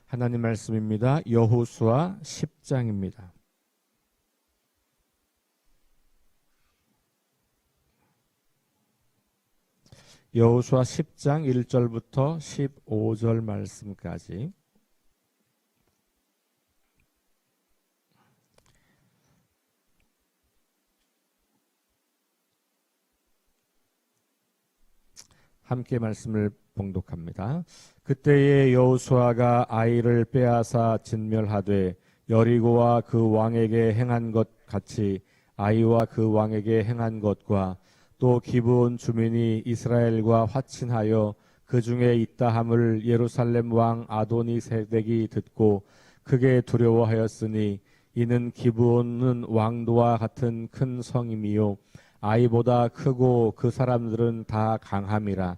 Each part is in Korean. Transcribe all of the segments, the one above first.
하나님 말씀입니다. 여호수아 10장입니다. 여호수아 10장 1절부터 15절 말씀까지. 함께 말씀을 봉독합니다. 그때에 여호수아가 아이를 빼앗아 진멸하되 여리고와 그 왕에게 행한 것 같이 아이와 그 왕에게 행한 것과 또 기브온 주민이 이스라엘과 화친하여 그 중에 있다함을 예루살렘 왕 아도니 세덱이 듣고 크게 두려워하였으니 이는 기브온은 왕도와 같은 큰 성임이요 아이보다 크고 그 사람들은 다 강함이라.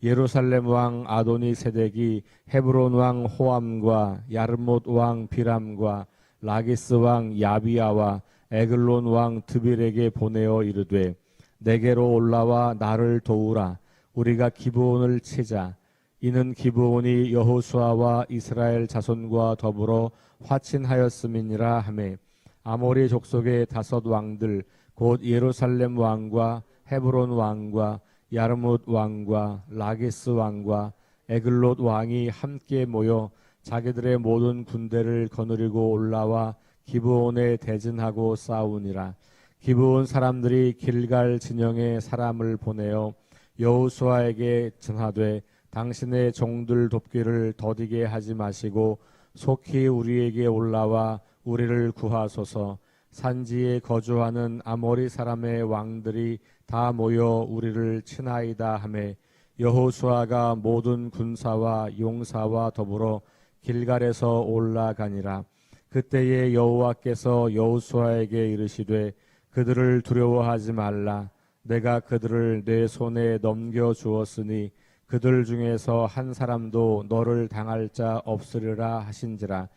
예루살렘 왕 아도니 세덱이 헤브론 왕 호암과 야르못 왕 비람과 라기스 왕 야비야와 에글론 왕 드빌에게 보내어 이르되 내게로 올라와 나를 도우라. 우리가 기브온을 치자. 이는 기브온이 여호수아와 이스라엘 자손과 더불어 화친하였음이니라 하매 아모리 족속의 5 왕들 곧 예루살렘 왕과 헤브론 왕과 야르뭇 왕과 라기스 왕과 에글롯 왕이 함께 모여 자기들의 모든 군대를 거느리고 올라와 기브온에 대진하고 싸우니라. 기브온 사람들이 길갈 진영에 사람을 보내어 여호수아에게 전하되 당신의 종들 돕기를 더디게 하지 마시고 속히 우리에게 올라와 우리를 구하소서. 산지에 거주하는 아모리 사람의 왕들이 다 모여 우리를 치나이다 하매 여호수아가 모든 군사와 용사와 더불어 길갈에서 올라가니라. 그때에 여호와께서 여호수아에게 이르시되 그들을 두려워하지 말라. 내가 그들을 내 손에 넘겨 주었으니 그들 중에서 한 사람도 너를 당할 자 없으리라 하신지라.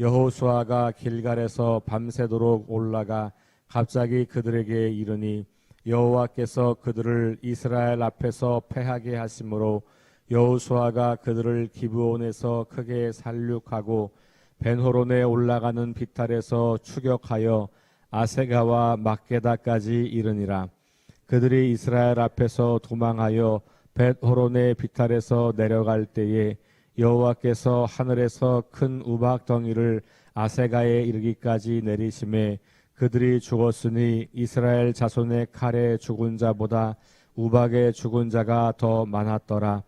여호수아가 길갈에서 밤새도록 올라가 갑자기 그들에게 이르니 여호와께서 그들을 이스라엘 앞에서 패하게 하심으로 여호수아가 그들을 기브온에서 크게 살육하고 벤호론에 올라가는 비탈에서 추격하여 아세가와 막게다까지 이르니라. 그들이 이스라엘 앞에서 도망하여 벳호론의 비탈에서 내려갈 때에 여호와께서 하늘에서 큰 우박 덩이를 아세가에 이르기까지 내리심에 그들이 죽었으니 이스라엘 자손의 칼에 죽은 자보다 우박에 죽은 자가 더 많았더라.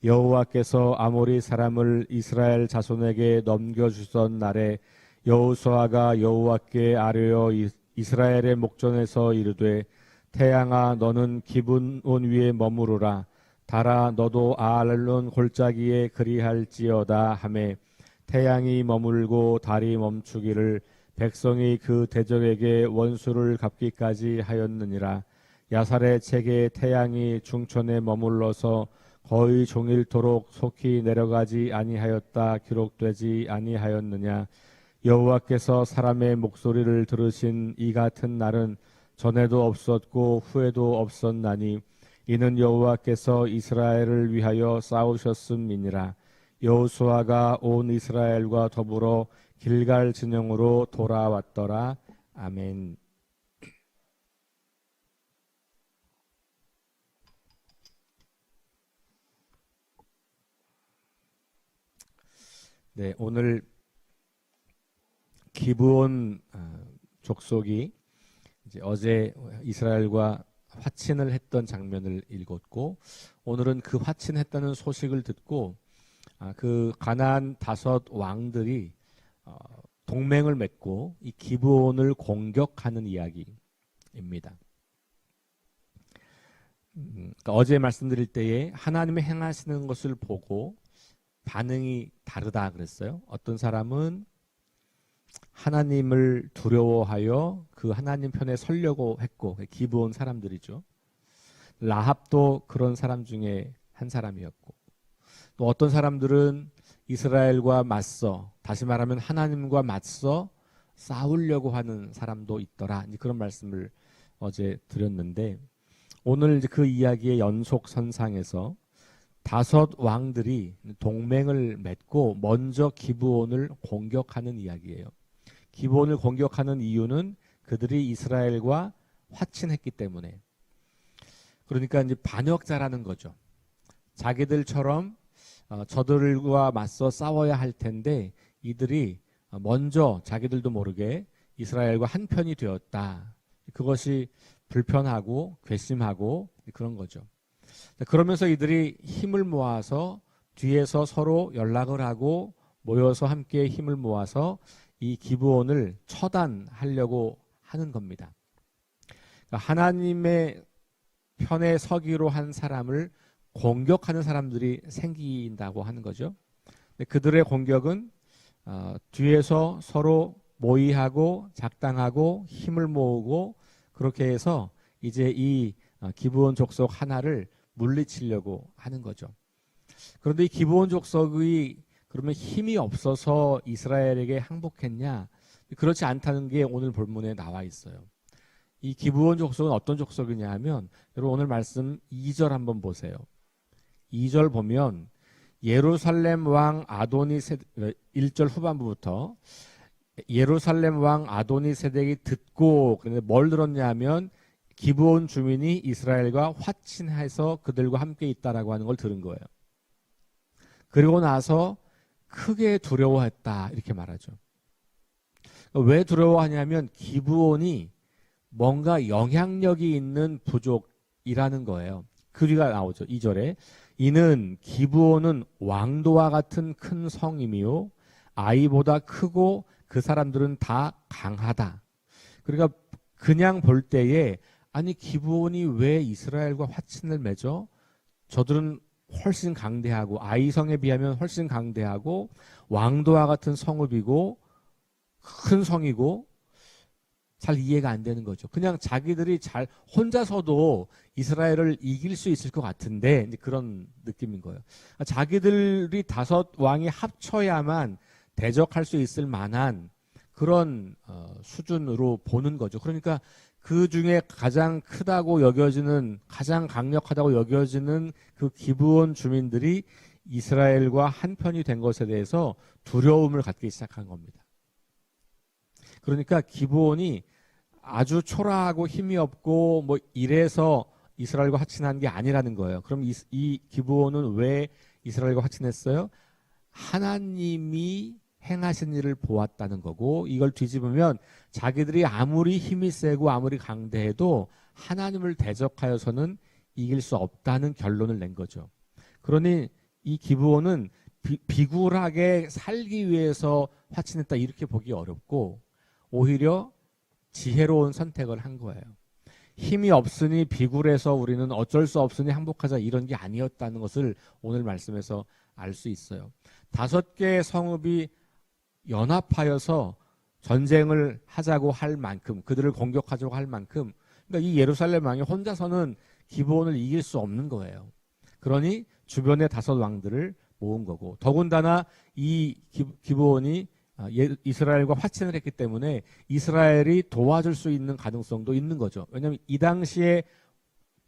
여호와께서 아모리 사람을 이스라엘 자손에게 넘겨주던 날에 여호수아가 여호와께 아뢰어 이스라엘의 목전에서 이르되 태양아 너는 기브온 위에 머무르라. 달아 너도 아알론 골짜기에 그리할지어다 하매 태양이 머물고 달이 멈추기를 백성이 그 대적에게 원수를 갚기까지 하였느니라. 야살의 책에 태양이 중천에 머물러서 거의 종일토록 속히 내려가지 아니하였다 기록되지 아니하였느냐. 여호와께서 사람의 목소리를 들으신 이 같은 날은 전에도 없었고 후에도 없었나니 이는 여호와께서 이스라엘을 위하여 싸우셨음이니라. 여호수아가 온 이스라엘과 더불어 길갈 진영으로 돌아왔더라. 아멘. 네, 오늘 기브온 족속이 이제 어제 이스라엘과 화친을 했던 장면을 읽었고 오늘은 그 화친했다는 소식을 듣고 그 가나안 5 왕들이 동맹을 맺고 이 기브온을 공격하는 이야기입니다. 그러니까 어제 말씀드릴 때에 하나님이 행하시는 것을 보고 반응이 다르다 그랬어요. 어떤 사람은 하나님을 두려워하여 그 하나님 편에 서려고 했고 기브온 사람들이죠. 라합도 그런 사람 중에 한 사람이었고 또 어떤 사람들은 이스라엘과 맞서 다시 말하면 하나님과 맞서 싸우려고 하는 사람도 있더라. 그런 말씀을 어제 드렸는데 오늘 이제 그 이야기의 연속선상에서 다섯 왕들이 동맹을 맺고 먼저 기브온을 공격하는 이야기예요. 기브온을 공격하는 이유는 그들이 이스라엘과 화친했기 때문에. 그러니까 이제 반역자라는 거죠. 자기들처럼 저들과 맞서 싸워야 할 텐데 이들이 먼저 자기들도 모르게 이스라엘과 한편이 되었다. 그것이 불편하고 괘씸하고 그런 거죠. 그러면서 이들이 힘을 모아서 뒤에서 서로 연락을 하고 모여서 함께 힘을 모아서 이 기브온을 처단하려고 하는 겁니다. 하나님의 편에 서기로 한 사람을 공격하는 사람들이 생긴다고 하는 거죠. 그들의 공격은 뒤에서 서로 모의하고 작당하고 힘을 모으고 그렇게 해서 이제 이 기브온 족속 하나를 물리치려고 하는 거죠. 그런데 이 기브온 족속이 그러면 힘이 없어서 이스라엘에게 항복했냐? 그렇지 않다는 게 오늘 본문에 나와 있어요. 이 기브온 족속은 어떤 족속이냐 하면 여러분 오늘 말씀 2절 한번 보세요. 2절 보면 예루살렘 왕 아도니세덱 1절 후반부부터 예루살렘 왕 아도니세덱이 듣고 그런데 뭘 들었냐 하면 기브온 주민이 이스라엘과 화친해서 그들과 함께 있다라고 하는 걸 들은 거예요. 그리고 나서 크게 두려워했다 이렇게 말하죠. 왜 두려워하냐면 기브온이 뭔가 영향력이 있는 부족이라는 거예요. 그 뒤가 나오죠. 2절에 이는 기브온은 왕도와 같은 큰 성임이요 아이보다 크고 그 사람들은 다 강하다. 그러니까 그냥 볼 때에 아니 기브온이 왜 이스라엘과 화친을 맺어? 저들은 훨씬 강대하고 아이성에 비하면 훨씬 강대하고 왕도와 같은 성읍이고 큰 성이고 잘 이해가 안 되는 거죠. 그냥 자기들이 잘 혼자서도 이스라엘을 이길 수 있을 것 같은데 그런 느낌인 거예요. 자기들이 다섯 왕이 합쳐야만 대적할 수 있을 만한 그런 수준으로 보는 거죠. 그러니까 그 중에 가장 크다고 여겨지는 가장 강력하다고 여겨지는 그 기브온 주민들이 이스라엘과 한편이 된 것에 대해서 두려움을 갖기 시작한 겁니다. 그러니까 기브온이 아주 초라하고 힘이 없고 뭐 이래서 이스라엘과 화친한 게 아니라는 거예요. 그럼 이 기브온은 왜 이스라엘과 화친했어요? 하나님이 행하신 일을 보았다는 거고 이걸 뒤집으면 자기들이 아무리 힘이 세고 아무리 강대해도 하나님을 대적하여서는 이길 수 없다는 결론을 낸 거죠. 그러니 이 기브온은 비굴하게 살기 위해서 화친했다 이렇게 보기 어렵고 오히려 지혜로운 선택을 한 거예요. 힘이 없으니 비굴해서 우리는 어쩔 수 없으니 항복하자 이런 게 아니었다는 것을 오늘 말씀에서 알 수 있어요. 5개의 성읍이 연합하여서 전쟁을 하자고 할 만큼 그들을 공격하자고 할 만큼 그러니까 이 예루살렘 왕이 혼자서는 기브온을 이길 수 없는 거예요. 그러니 주변의 5 왕들을 모은 거고 더군다나 이 기브온이 이스라엘과 화친을 했기 때문에 이스라엘이 도와줄 수 있는 가능성도 있는 거죠. 왜냐하면 이 당시에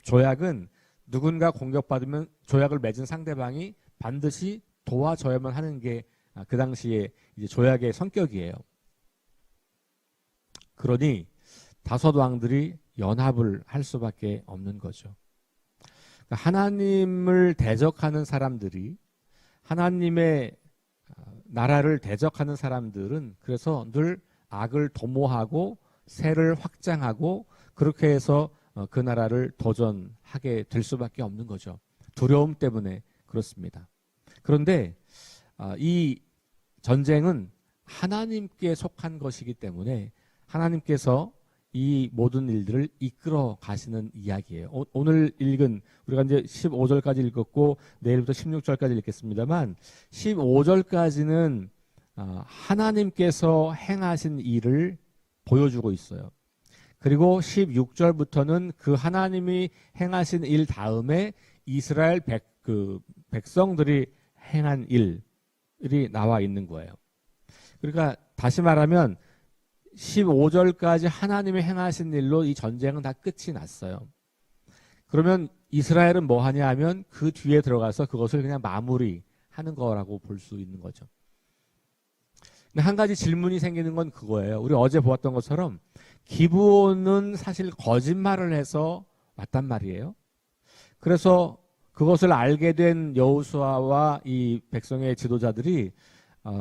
조약은 누군가 공격받으면 조약을 맺은 상대방이 반드시 도와줘야만 하는 게 그 당시에 이제 조약의 성격이에요. 그러니 5 왕들이 연합을 할 수밖에 없는 거죠. 그러니까 하나님을 대적하는 사람들이 하나님의 나라를 대적하는 사람들은 그래서 늘 악을 도모하고 세를 확장하고 그렇게 해서 그 나라를 도전하게 될 수밖에 없는 거죠. 두려움 때문에 그렇습니다. 그런데 이 전쟁은 하나님께 속한 것이기 때문에 하나님께서 이 모든 일들을 이끌어 가시는 이야기예요. 오늘 읽은 우리가 이제 15절까지 읽었고 내일부터 16절까지 읽겠습니다만 15절까지는 하나님께서 행하신 일을 보여주고 있어요. 그리고 16절부터는 그 하나님이 행하신 일 다음에 이스라엘 백성들이 행한 일이 나와 있는 거예요. 그러니까 다시 말하면 15절까지 하나님이 행하신 일로 이 전쟁은 다 끝이 났어요. 그러면 이스라엘은 뭐 하냐 하면 그 뒤에 들어가서 그것을 그냥 마무리하는 거라고 볼 수 있는 거죠. 근데 한 가지 질문이 생기는 건 그거예요. 우리 어제 보았던 것처럼 기브온은 사실 거짓말을 해서 왔단 말이에요. 그래서 그것을 알게 된 여호수아와 이 백성의 지도자들이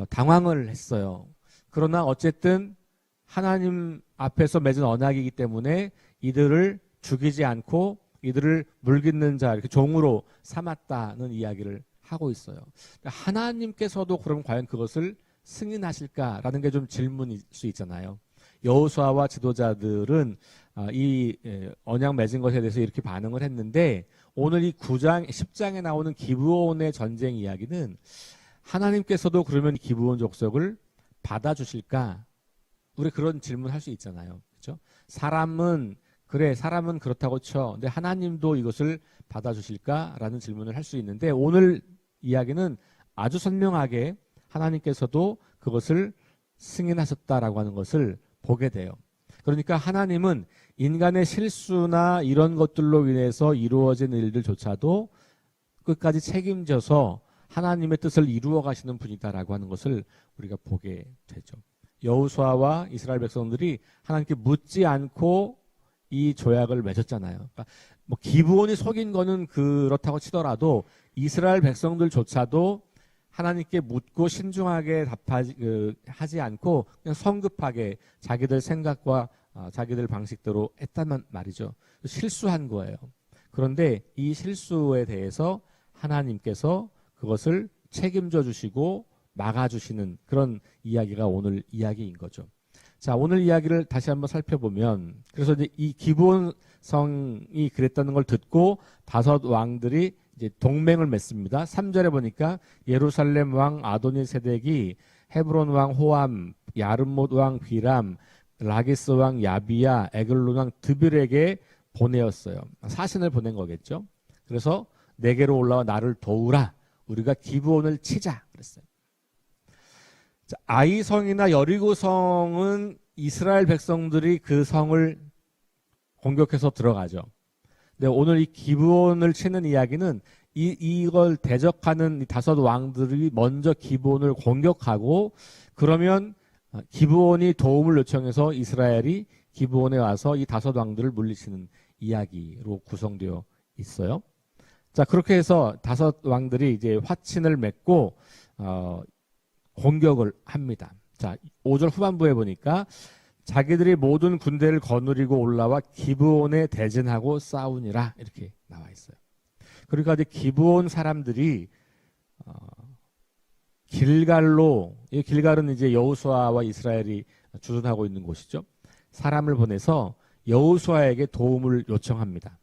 당황을 했어요. 그러나 어쨌든 하나님 앞에서 맺은 언약이기 때문에 이들을 죽이지 않고 이들을 물깃는 자, 이렇게 종으로 삼았다는 이야기를 하고 있어요. 하나님께서도 그럼 과연 그것을 승인하실까라는 게 좀 질문일 수 있잖아요. 여호수아와 지도자들은 이 언약 맺은 것에 대해서 이렇게 반응을 했는데 오늘 이 9장, 10장에 나오는 기브온의 전쟁 이야기는 하나님께서도 그러면 기브온 족속을 받아주실까? 우리 그런 질문 할 수 있잖아요. 그렇죠? 사람은 그렇다고 쳐. 근데 하나님도 이것을 받아주실까라는 질문을 할 수 있는데 오늘 이야기는 아주 선명하게 하나님께서도 그것을 승인하셨다라고 하는 것을 보게 돼요. 그러니까 하나님은 인간의 실수나 이런 것들로 인해서 이루어진 일들조차도 끝까지 책임져서 하나님의 뜻을 이루어 가시는 분이다라고 하는 것을 우리가 보게 되죠. 여호수아와 이스라엘 백성들이 하나님께 묻지 않고 이 조약을 맺었잖아요. 그러니까 뭐 기브온이 속인 거는 그렇다고 치더라도 이스라엘 백성들조차도 하나님께 묻고 신중하게 하지 않고 그냥 성급하게 자기들 생각과 자기들 방식대로 했단 말이죠. 실수한 거예요. 그런데 이 실수에 대해서 하나님께서 그것을 책임져 주시고 막아주시는 그런 이야기가 오늘 이야기인 거죠. 자, 오늘 이야기를 다시 한번 살펴보면 그래서 이제 이 기브온 성이 그랬다는 걸 듣고 다섯 왕들이 이제 동맹을 맺습니다. 3절에 보니까 예루살렘 왕 아도니 세덱이 헤브론 왕 호암, 야르못 왕 비람, 라기스 왕 야비야, 에글론 왕 드빌에게 보내었어요. 사신을 보낸 거겠죠. 그래서 내게로 올라와 나를 도우라. 우리가 기브온을 치자 그랬어요. 자, 아이성이나 여리고성은 이스라엘 백성들이 그 성을 공격해서 들어가죠. 근데 오늘 이 기브온을 치는 이야기는 이걸 대적하는 이 다섯 왕들이 먼저 기브온을 공격하고 그러면 기브온이 도움을 요청해서 이스라엘이 기브온에 와서 이 다섯 왕들을 물리치는 이야기로 구성되어 있어요. 자, 그렇게 해서 다섯 왕들이 이제 화친을 맺고 공격을 합니다. 자, 5절 후반부에 보니까 자기들이 모든 군대를 거느리고 올라와 기브온에 대진하고 싸우니라 이렇게 나와 있어요. 그러니까 이제 기브온 사람들이 길갈로, 이 길갈은 이제 여호수아와 이스라엘이 주둔하고 있는 곳이죠. 사람을 보내서 여호수아에게 도움을 요청합니다.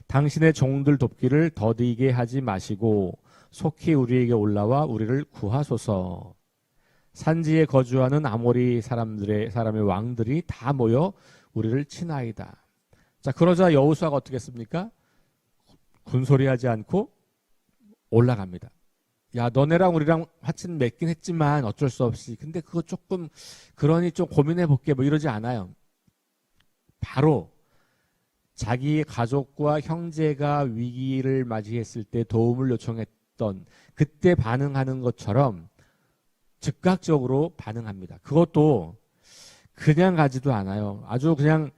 당신의 종들 돕기를 더디게 하지 마시고 속히 우리에게 올라와 우리를 구하소서. 산지에 거주하는 아모리 사람의 왕들이 다 모여 우리를 치나이다. 자, 그러자 여호수아가 어떻게 했습니까? 군소리하지 않고 올라갑니다. 야, 너네랑 우리랑 화친 맺긴 했지만 어쩔 수 없이. 근데 그거 조금 그러니 좀 고민해 볼게 뭐 이러지 않아요. 바로 자기의 가족과 형제가 위기를 맞이했을 때 도움을 요청했던 그때 반응하는 것처럼 즉각적으로 반응합니다. 그것도 그냥 가지도 않아요. 아주 그냥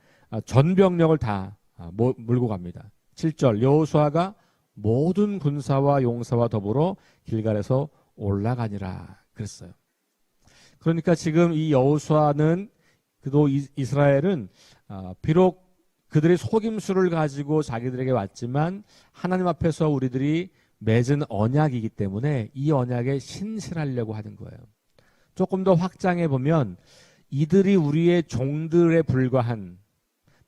전병력을 다 몰고 갑니다. 7절 여호수아가 모든 군사와 용사와 더불어 길갈에서 올라가니라 그랬어요. 그러니까 지금 이 여호수아는 그도 이스라엘은 비록 그들의 속임수를 가지고 자기들에게 왔지만 하나님 앞에서 우리들이 맺은 언약이기 때문에 이 언약에 신실하려고 하는 거예요. 조금 더 확장해 보면 이들이 우리의 종들에 불과한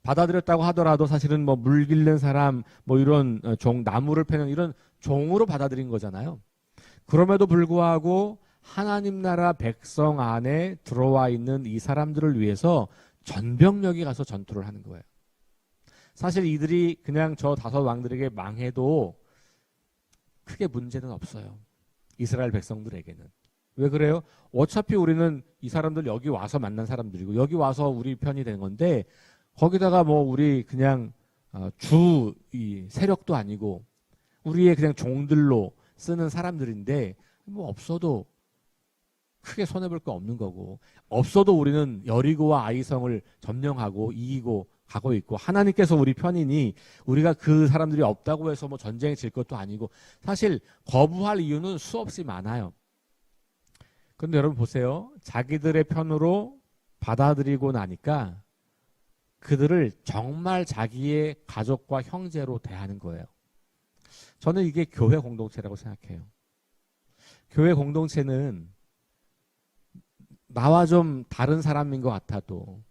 받아들였다고 하더라도 사실은 뭐 물 길는 사람 뭐 이런 종 나무를 패는 이런 종으로 받아들인 거잖아요. 그럼에도 불구하고 하나님 나라 백성 안에 들어와 있는 이 사람들을 위해서 전병력이 가서 전투를 하는 거예요. 사실 이들이 그냥 저 다섯 왕들에게 망해도 크게 문제는 없어요. 이스라엘 백성들에게는. 왜 그래요? 어차피 우리는 이 사람들 여기 와서 만난 사람들이고 여기 와서 우리 편이 된 건데 거기다가 뭐 우리 그냥 이 세력도 아니고 우리의 그냥 종들로 쓰는 사람들인데 뭐 없어도 크게 손해볼 거 없는 거고 없어도 우리는 여리고와 아이성을 점령하고 이기고 가고 있고 하나님께서 우리 편이니 우리가 그 사람들이 없다고 해서 뭐 전쟁에 질 것도 아니고 사실 거부할 이유는 수없이 많아요. 그런데 여러분 보세요. 자기들의 편으로 받아들이고 나니까 그들을 정말 자기의 가족과 형제로 대하는 거예요. 저는 이게 교회 공동체라고 생각해요. 교회 공동체는 나와 좀 다른 사람인 것 같아도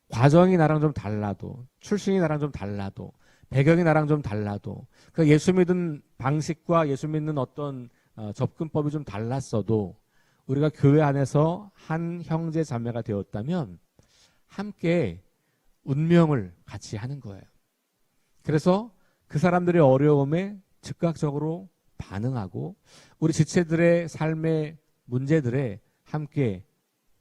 과정이 나랑 좀 달라도 출신이 나랑 좀 달라도 배경이 나랑 좀 달라도 그 예수 믿는 방식과 예수 믿는 어떤 접근법이 좀 달랐어도 우리가 교회 안에서 한 형제 자매가 되었다면 함께 운명을 같이 하는 거예요. 그래서 그 사람들의 어려움에 즉각적으로 반응하고 우리 지체들의 삶의 문제들에 함께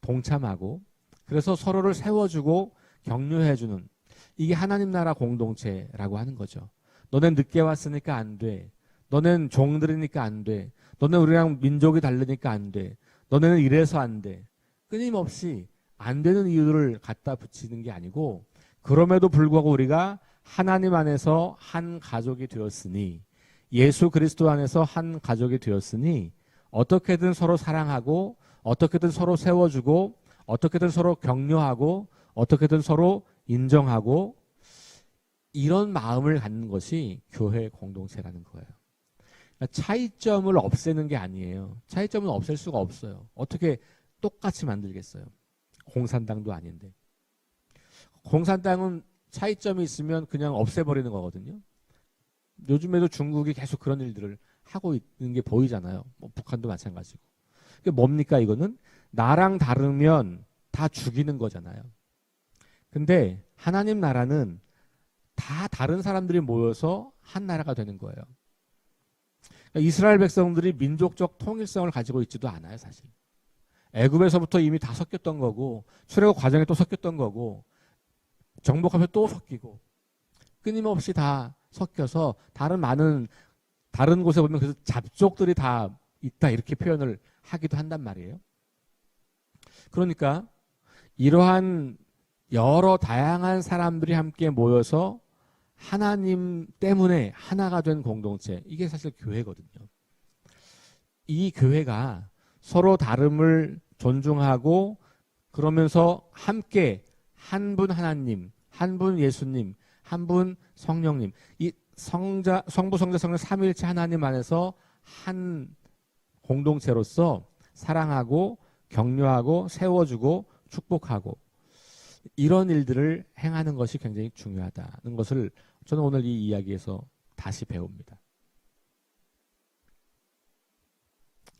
동참하고 그래서 서로를 세워주고 격려해주는 이게 하나님 나라 공동체라고 하는 거죠. 너넨 늦게 왔으니까 안 돼. 너넨 종들이니까 안 돼. 너넨 우리랑 민족이 다르니까 안 돼. 너네는 이래서 안 돼. 끊임없이 안 되는 이유를 갖다 붙이는 게 아니고 그럼에도 불구하고 우리가 하나님 안에서 한 가족이 되었으니 예수 그리스도 안에서 한 가족이 되었으니 어떻게든 서로 사랑하고 어떻게든 서로 세워주고 어떻게든 서로 격려하고 어떻게든 서로 인정하고 이런 마음을 갖는 것이 교회 공동체라는 거예요. 차이점을 없애는 게 아니에요. 차이점은 없앨 수가 없어요. 어떻게 똑같이 만들겠어요. 공산당도 아닌데. 공산당은 차이점이 있으면 그냥 없애버리는 거거든요. 요즘에도 중국이 계속 그런 일들을 하고 있는 게 보이잖아요. 뭐 북한도 마찬가지고. 그게 뭡니까 이거는? 나랑 다르면 다 죽이는 거잖아요. 근데 하나님 나라는 다 다른 사람들이 모여서 한 나라가 되는 거예요. 그러니까 이스라엘 백성들이 민족적 통일성을 가지고 있지도 않아요, 사실. 애굽에서부터 이미 다 섞였던 거고 출애굽 과정에 또 섞였던 거고 정복하면 또 섞이고 끊임없이 다 섞여서 다른 곳에 보면 그 잡족들이 다 있다 이렇게 표현을 하기도 한단 말이에요. 그러니까 이러한 여러 다양한 사람들이 함께 모여서 하나님 때문에 하나가 된 공동체 이게 사실 교회거든요. 이 교회가 서로 다름을 존중하고 그러면서 함께 한 분 하나님, 한 분 예수님, 한 분 성령님 이 성부 성자 성령 삼위일체 하나님 안에서 한 공동체로서 사랑하고 격려하고 세워주고 축복하고 이런 일들을 행하는 것이 굉장히 중요하다는 것을 저는 오늘 이 이야기에서 다시 배웁니다.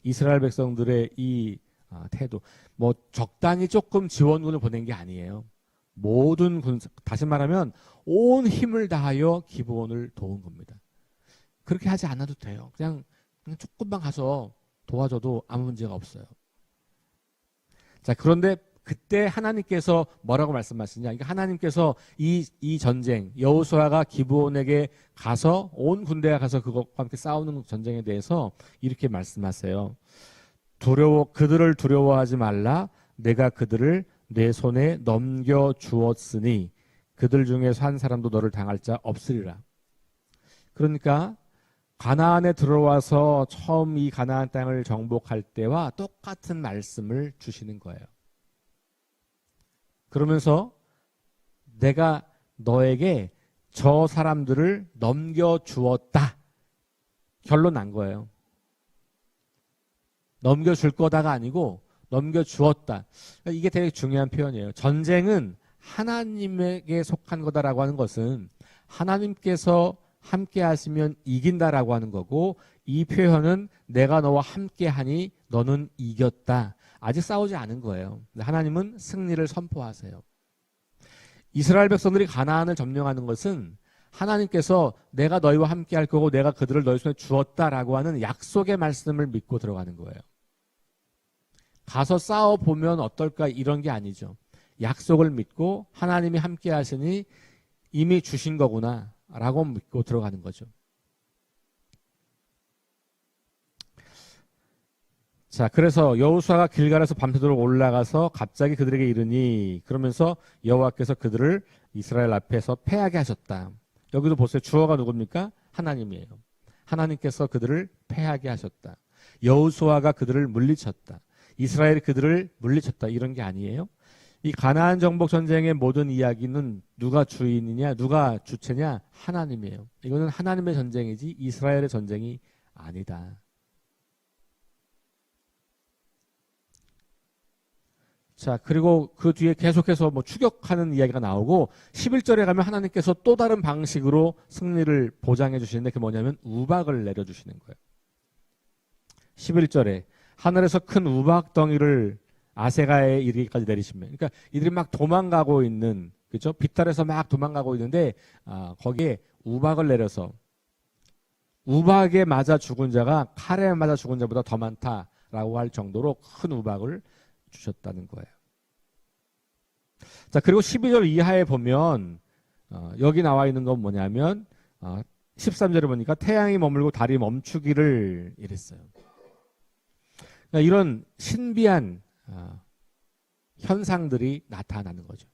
이스라엘 백성들의 이 태도, 뭐 적당히 조금 지원군을 보낸 게 아니에요. 모든 다시 말하면 온 힘을 다하여 기브온을 도운 겁니다. 그렇게 하지 않아도 돼요. 그냥 조금만 가서 도와줘도 아무 문제가 없어요. 자, 그런데 그때 하나님께서 뭐라고 말씀하시냐? 그러니까 하나님께서 이 전쟁, 여호수아가 기브온에게 가서 온 군대가 가서 그것과 함께 싸우는 전쟁에 대해서 이렇게 말씀하세요. 그들을 두려워하지 말라. 내가 그들을 내 손에 넘겨 주었으니 그들 중에서 한 사람도 너를 당할 자 없으리라. 그러니까 가나안에 들어와서 처음 이 가나안 땅을 정복할 때와 똑같은 말씀을 주시는 거예요. 그러면서 내가 너에게 저 사람들을 넘겨주었다. 결론 난 거예요. 넘겨줄 거다가 아니고 넘겨주었다. 이게 되게 중요한 표현이에요. 전쟁은 하나님에게 속한 거다라고 하는 것은 하나님께서 함께 하시면 이긴다라고 하는 거고 이 표현은 내가 너와 함께 하니 너는 이겼다. 아직 싸우지 않은 거예요. 하나님은 승리를 선포하세요. 이스라엘 백성들이 가나안을 점령하는 것은 하나님께서 내가 너희와 함께 할 거고 내가 그들을 너희 손에 주었다라고 하는 약속의 말씀을 믿고 들어가는 거예요. 가서 싸워보면 어떨까 이런 게 아니죠. 약속을 믿고 하나님이 함께 하시니 이미 주신 거구나 라고 믿고 들어가는 거죠. 자, 그래서 여호수아가 길갈에서 밤새도록 올라가서 갑자기 그들에게 이르니, 그러면서 여호와께서 그들을 이스라엘 앞에서 패하게 하셨다. 여기도 보세요. 주어가 누굽니까? 하나님이에요. 하나님께서 그들을 패하게 하셨다. 여호수아가 그들을 물리쳤다. 이스라엘이 그들을 물리쳤다. 이런 게 아니에요. 이 가나안 정복 전쟁의 모든 이야기는 누가 주인이냐, 누가 주체냐? 하나님이에요. 이거는 하나님의 전쟁이지 이스라엘의 전쟁이 아니다. 자, 그리고 그 뒤에 계속해서 뭐 추격하는 이야기가 나오고 11절에 가면 하나님께서 또 다른 방식으로 승리를 보장해 주시는데, 그게 뭐냐면 우박을 내려주시는 거예요. 11절에 하늘에서 큰 우박 덩이를 아세가에 이르기까지 내리시면, 그러니까 이들이 막 도망가고 있는, 그렇죠? 빗달에서 막 도망가고 있는데 거기에 우박을 내려서 우박에 맞아 죽은 자가 칼에 맞아 죽은 자보다 더 많다라고 할 정도로 큰 우박을 주셨다는 거예요. 자, 그리고 12절 이하에 보면 여기 나와 있는 건 뭐냐면 13절에 보니까 태양이 머물고 달이 멈추기를 이랬어요. 그러니까 이런 신비한 현상들이 나타나는 거죠.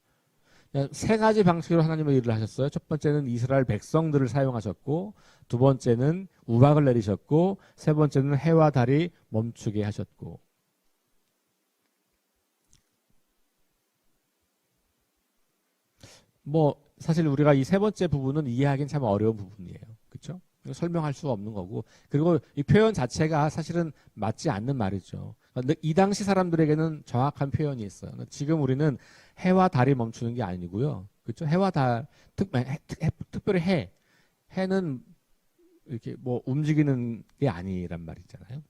세 가지 방식으로 하나님은 일을 하셨어요. 첫 번째는 이스라엘 백성들을 사용하셨고, 두 번째는 우박을 내리셨고, 세 번째는 해와 달이 멈추게 하셨고. 뭐 사실 우리가 이 세 번째 부분은 이해하기는 참 어려운 부분이에요. 그렇죠? 설명할 수가 없는 거고, 그리고 이 표현 자체가 사실은 맞지 않는 말이죠. 그러니까 이 당시 사람들에게는 정확한 표현이 있어요. 지금 우리는 해와 달이 멈추는 게 아니고요. 그렇죠? 해와 달, 특별히 해는 이렇게 뭐 움직이는 게 아니란 말이잖아요.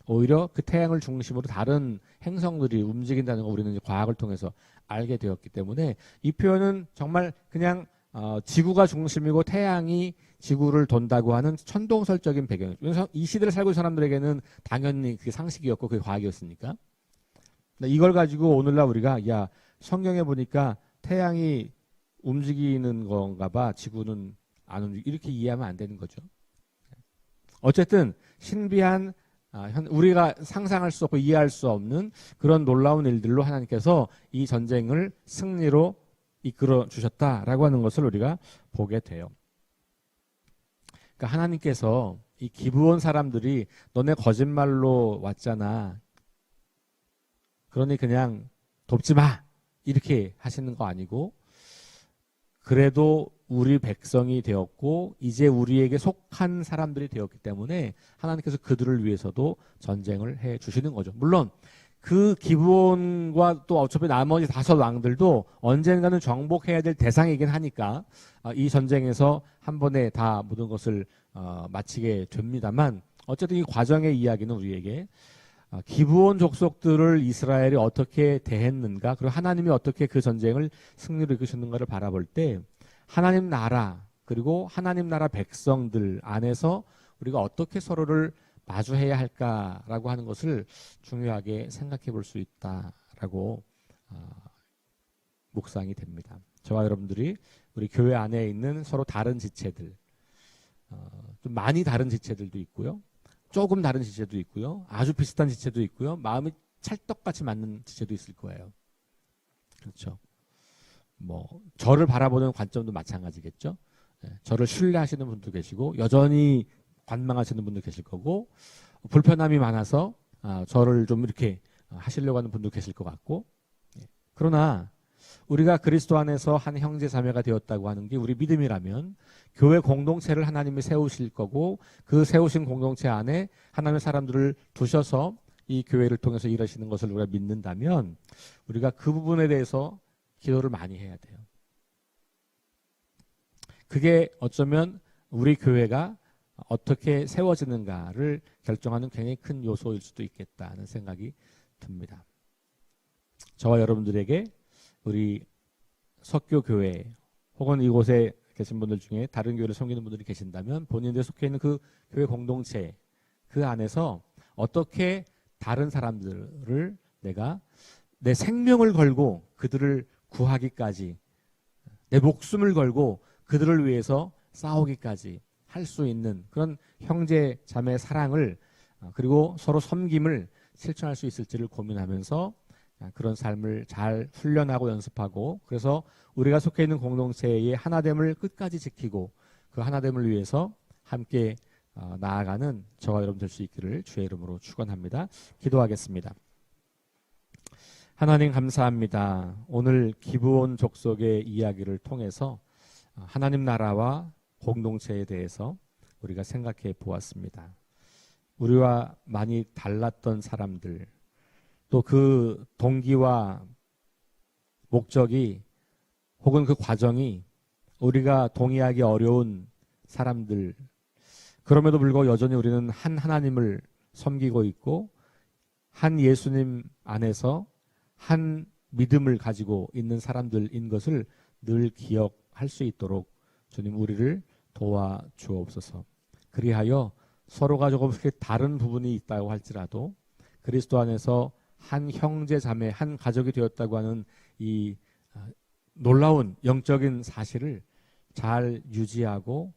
오히려 그 태양을 중심으로 다른 행성들이 움직인다는 거 우리는 이제 과학을 통해서 알게 되었기 때문에 이 표현은 정말 그냥 지구가 중심이고 태양이 지구를 돈다고 하는 천동설적인 배경이죠. 그래서 이 시대를 살고 있는 사람들에게는 당연히 그게 상식이었고 그게 과학이었으니까. 이걸 가지고 오늘날 우리가 야, 성경에 보니까 태양이 움직이는 건가 봐, 지구는 안 움직이고, 이렇게 이해하면 안 되는 거죠. 어쨌든 신비한 우리가 상상할 수 없고 이해할 수 없는 그런 놀라운 일들로 하나님께서 이 전쟁을 승리로 이끌어 주셨다라고 하는 것을 우리가 보게 돼요. 그러니까 하나님께서 이 기브온 사람들이 너네 거짓말로 왔잖아, 그러니 그냥 돕지 마, 이렇게 하시는 거 아니고, 그래도 우리 백성이 되었고 이제 우리에게 속한 사람들이 되었기 때문에 하나님께서 그들을 위해서도 전쟁을 해 주시는 거죠. 물론 그 기브온과 또 어차피 나머지 5 왕들도 언젠가는 정복해야 될 대상이긴 하니까 이 전쟁에서 한 번에 다 모든 것을 마치게 됩니다만, 어쨌든 이 과정의 이야기는 우리에게 기브온 족속들을 이스라엘이 어떻게 대했는가, 그리고 하나님이 어떻게 그 전쟁을 승리로 이끄셨는가를 바라볼 때 하나님 나라 그리고 하나님 나라 백성들 안에서 우리가 어떻게 서로를 마주해야 할까라고 하는 것을 중요하게 생각해 볼 수 있다라고 묵상이 됩니다. 저와 여러분들이 우리 교회 안에 있는 서로 다른 지체들, 좀 많이 다른 지체들도 있고요, 조금 다른 지체도 있고요, 아주 비슷한 지체도 있고요, 마음이 찰떡같이 맞는 지체도 있을 거예요. 그렇죠? 뭐 저를 바라보는 관점도 마찬가지겠죠. 저를 신뢰하시는 분도 계시고 여전히 관망하시는 분도 계실 거고, 불편함이 많아서 저를 좀 이렇게 하시려고 하는 분도 계실 것 같고. 그러나 우리가 그리스도 안에서 한 형제 자매가 되었다고 하는 게 우리 믿음이라면 교회 공동체를 하나님이 세우실 거고, 그 세우신 공동체 안에 하나님의 사람들을 두셔서 이 교회를 통해서 일하시는 것을 우리가 믿는다면 우리가 그 부분에 대해서 기도를 많이 해야 돼요. 그게 어쩌면 우리 교회가 어떻게 세워지는가를 결정하는 굉장히 큰 요소일 수도 있겠다는 생각이 듭니다. 저와 여러분들에게 우리 석교교회 혹은 이곳에 계신 분들 중에 다른 교회를 섬기는 분들이 계신다면 본인들 속해 있는 그 교회 공동체 그 안에서 어떻게 다른 사람들을 내가 내 생명을 걸고 그들을 구하기까지, 내 목숨을 걸고 그들을 위해서 싸우기까지 할 수 있는 그런 형제 자매 사랑을 그리고 서로 섬김을 실천할 수 있을지를 고민하면서 그런 삶을 잘 훈련하고 연습하고, 그래서 우리가 속해 있는 공동체의 하나됨을 끝까지 지키고 그 하나됨을 위해서 함께 나아가는 저와 여러분 될 수 있기를 주의 이름으로 축원합니다. 기도하겠습니다. 하나님 감사합니다. 오늘 기브온 족속의 이야기를 통해서 하나님 나라와 공동체에 대해서 우리가 생각해 보았습니다. 우리와 많이 달랐던 사람들, 또 그 동기와 목적이 혹은 그 과정이 우리가 동의하기 어려운 사람들, 그럼에도 불구하고 여전히 우리는 한 하나님을 섬기고 있고 한 예수님 안에서 한 믿음을 가지고 있는 사람들인 것을 늘 기억할 수 있도록 주님 우리를 도와주옵소서. 그리하여 서로가 조금씩 다른 부분이 있다고 할지라도 그리스도 안에서 한 형제 자매 한 가족이 되었다고 하는 이 놀라운 영적인 사실을 잘 유지하고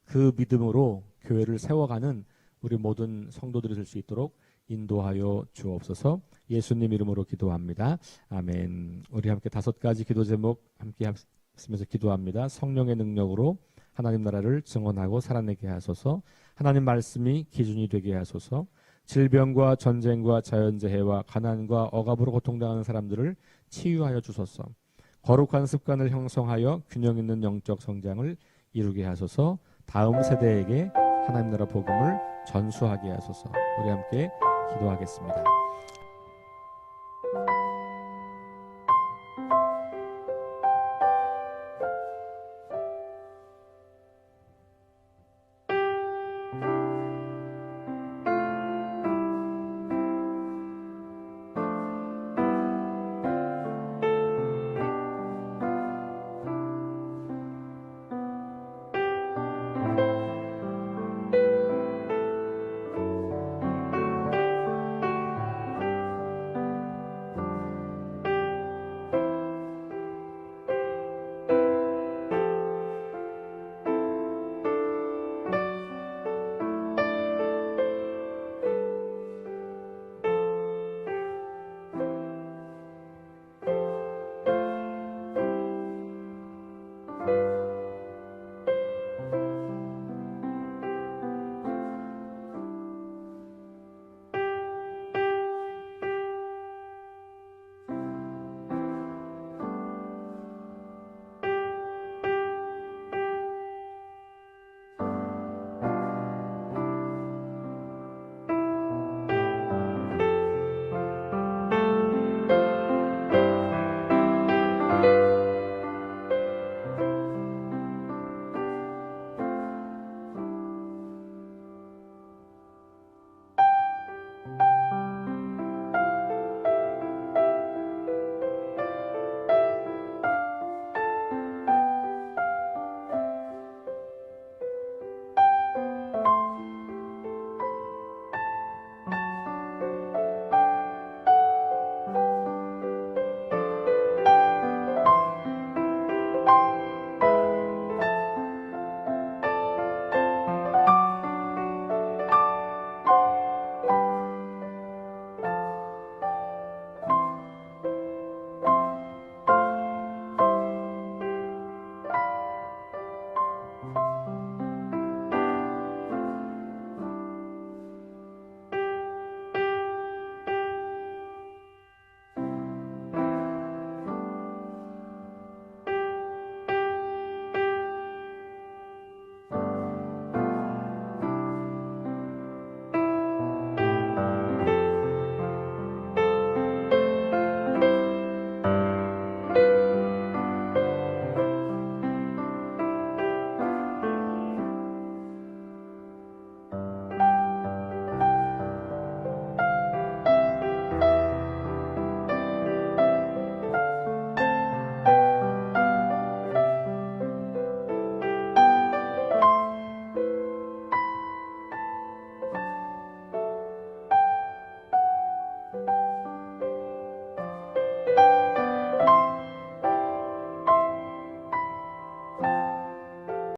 그 믿음으로 교회를 세워가는 우리 모든 성도들이 될 수 있도록 인도하여 주옵소서. 예수님 이름으로 기도합니다. 아멘. 우리 함께 5가지 기도 제목 함께 하시면서 기도합니다. 성령의 능력으로 하나님 나라를 증언하고 살아내게 하소서. 하나님 말씀이 기준이 되게 하소서. 질병과 전쟁과 자연재해와 가난과 억압으로 고통당하는 사람들을 치유하여 주소서. 거룩한 습관을 형성하여 균형 있는 영적 성장을 이루게 하소서. 다음 세대에게 하나님 나라 복음을 전수하게 하소서. 우리 함께 기도하겠습니다.